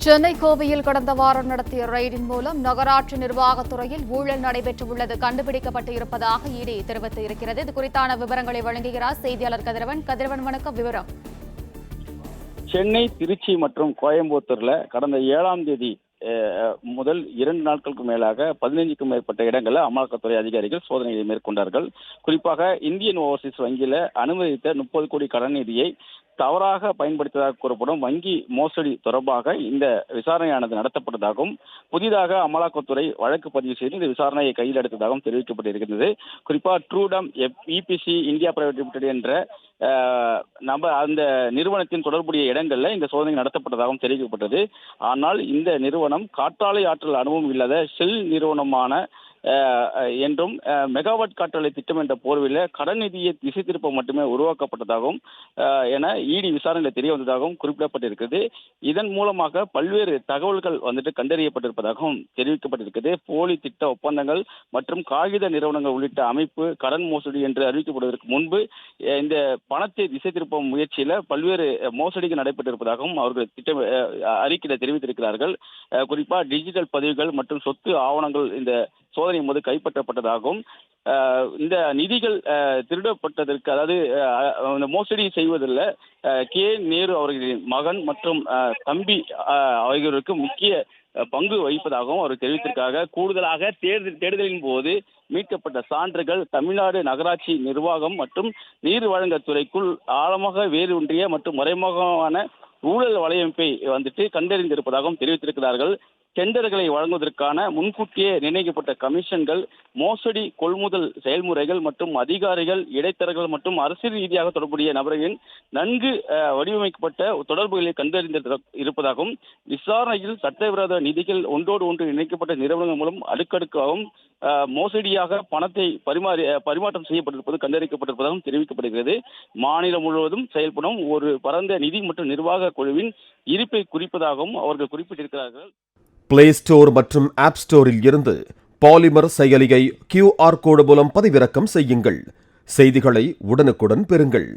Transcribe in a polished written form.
சென்னை கோவையில் கடந்த வாரம் நடத்திய ரெய்டின் மூலம் நகராட்சி நிர்வாகத்துறையில் ஊழல் நடைபெற்றுள்ளது கண்டுபிடிக்கப்பட்டு இருப்பதாக இடி தெரிவித்திருக்கிறது. இது குறித்தான விவரங்களை வழங்குகிறார் செய்தியாளர் கதிரவன். கதிரவன், வணக்கம். விவரம். சென்னை, திருச்சி மற்றும் கோயம்புத்தூர்ல கடந்த 7ஆம் தேதி முதல் 2 நாட்களுக்கு மேலாக 15க்கும் மேற்பட்ட இடங்களில் அமலாக்கத்துறை அதிகாரிகள் சோதனைகளை மேற்கொண்டார்கள். குறிப்பாக இந்தியன் ஓவர்சீஸ் வங்கியில அனுமதித்த 30 கோடி கடன் நிதியை தவறாக பயன்படுத்தியதாக கூறப்படும் வங்கி மோசடி தொடர்பாக இந்த விசாரணையானது நடத்தப்பட்டதாகவும் புதிதாக அமலாக்கத்துறை வழக்கு பதிவு செய்து இந்த விசாரணையை கையில் எடுத்ததாகவும் தெரிவிக்கப்பட்டிருக்கிறது. குறிப்பாக ட்ரூடம் இபிசி இந்தியா பிரைவேட் லிமிடெட் என்ற அந்த நிறுவனத்தின் தொடர்புடைய இடங்களில் இந்த சோதனை நடத்தப்பட்டதாகவும் தெரிவிக்கப்பட்டது. ஆனால் இந்த நிறுவனம் காற்றாலை ஆற்றல் அனுபவம் இல்லாத ஷெல் நிறுவனமான என்றும் மெகாவாட் காற்றாலை திட்டம் என்ற போர்வையில் கடன் நிதியை திசை திருப்ப மட்டுமே உருவாக்கப்பட்டதாகவும் என இடி விசாரணையில் தெரிய வந்ததாகவும் குறிப்பிடப்பட்டிருக்கிறது. இதன் மூலமாக பல்வேறு தகவல்கள் கண்டறியப்பட்டிருப்பதாகவும் தெரிவிக்கப்பட்டிருக்கிறது. போலி திட்ட ஒப்பந்தங்கள் மற்றும் காகித நிறுவனங்கள் உள்ளிட்ட அமைப்பு கடன் மோசடி என்று அறிவிக்கப்படுவதற்கு முன்பு இந்த பணத்தை திசை திருப்பும் முயற்சியில் பல்வேறு மோசடிகள் நடைபெற்றிருப்பதாகவும் அவர்கள் அறிக்கையில் தெரிவித்திருக்கிறார்கள். குறிப்பாக டிஜிட்டல் பதிவுகள் மற்றும் சொத்து ஆவணங்கள் இந்த சோதனை போது கைப்பற்றப்பட்டதாகவும் இந்த நிதிகள் திருடப்பட்டதற்கு, அதாவது மோசடி செய்வதில் கே நேரு அவர்களின் மகன் மற்றும் தம்பி ஆகியோருக்கு முக்கிய பங்கு வகிப்பதாகவும் அவர் தெரிவித்திருக்காங்க. கூடுதலாக தேடுதலின் போது மீட்கப்பட்ட சான்றுகள் தமிழ்நாடு நகராட்சி நிர்வாகம் மற்றும் நீர் வழங்கல் துறைக்குள் ஆழமாக வேரூன்றிய மற்றும் மறைமுகமான ஊழல் வலையமைப்பை கண்டறிந்திருப்பதாகவும் தெரிவித்திருக்கிறார்கள். டெண்டர்களை வழங்குவதற்கான முன்கூட்டியே நிர்ணயிக்கப்பட்ட கமிஷன்கள், மோசடி கொள்முதல் செயல்முறைகள் மற்றும் அதிகாரிகள், இடைத்தரகர்கள் மற்றும் அரசியல் ரீதியாக தொடர்புடைய நபர்களின் நன்கு வடிவமைக்கப்பட்ட தொடர்புகளை கண்டறிந்திருப்பதாகவும் விசாரணையில் சட்டவிரோத நிதிகள் ஒன்றோடு ஒன்று இணைக்கப்பட்ட நிறுவனங்கள் மூலம் அடுக்கடுக்காகவும் மோசடியாக பணத்தை பரிமாற்றம் செய்யப்பட்டிருப்பது கண்டறிக்கப்பட்டிருப்பதாகவும் தெரிவிக்கப்படுகிறது. மாநிலம் முழுவதும் செயல்படும் ஒரு பரந்த நிதி மற்றும் நிர்வாக குழுவின் இருப்பை குறிப்பதாகவும் அவர்கள் குறிப்பிட்டிருக்கிறார்கள். பிளே ஸ்டோர் மற்றும் ஆப் ஸ்டோரில் இருந்து பாலிமர் செயலியை QR கோடு மூலம் பதிவிறக்கம் செய்யுங்கள். செய்திகளை உடனுக்குடன் பெறுங்கள்.